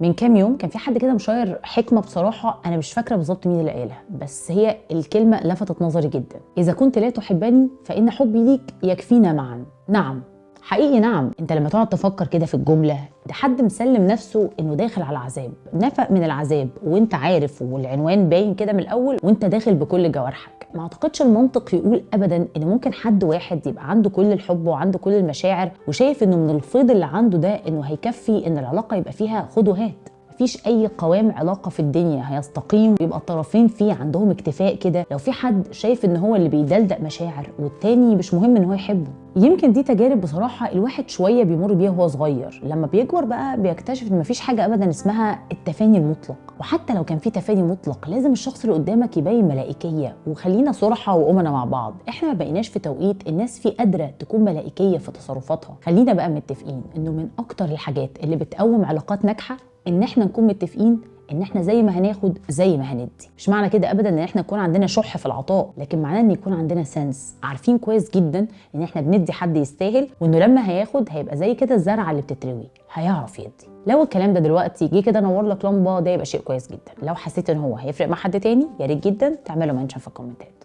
من كام يوم كان في حد كده مشاير حكمه، بصراحه انا مش فاكره بالظبط مين اللي قالها، بس هي الكلمه لفتت نظري جدا. اذا كنت لا تحبني فان حبي ليك يكفينا معا. نعم، حقيقي نعم. انت لما تقعد تفكر كده في الجمله، ده حد مسلم نفسه انه داخل على عذاب، نفق من العذاب وانت عارف، والعنوان باين كده من الاول، وانت داخل بكل جوارحك. ما اعتقدش المنطق يقول ابدا ان ممكن حد واحد يبقى عنده كل الحب وعنده كل المشاعر وشايف انه من الفيض اللي عنده ده انه هيكفي ان العلاقه يبقى فيها خد وهات. مفيش اي قوام علاقه في الدنيا هيستقيم يبقى الطرفين فيه عندهم اكتفاء كده لو في حد شايف ان هو اللي بيدلدق مشاعر والتاني مش مهم ان هو يحبه. يمكن دي تجارب بصراحه الواحد شويه بيمر بيها وهو صغير، لما بيكبر بقى بيكتشف ان مفيش حاجه ابدا اسمها التفاني المطلق. وحتى لو كان في تفاني مطلق لازم الشخص اللي قدامك يبين ملائكيه. وخلينا صراحه وامنا مع بعض، احنا ما بقيناش في توقيت الناس فيه قادره تكون ملائكيه في تصرفاتها. خلينا بقى متفقين انه من اكتر الحاجات اللي بتقوم علاقات ناجحه ان احنا نكون متفقين ان احنا زي ما هناخد زي ما هندي. مش معنى كده ابدا ان احنا يكون عندنا شح في العطاء، لكن معناه ان يكون عندنا سنس، عارفين كويس جدا ان احنا بندي حد يستاهل، وانه لما هياخد هيبقى زي كده الزرعه اللي بتتروي، هيعرف يدي. لو الكلام ده دلوقتي جه كده نور لك لمبه، ده يبقى شيء كويس جدا. لو حسيت ان هو هيفرق مع حد تاني، يا ريت جدا تعملوا منشن في الكومنتات.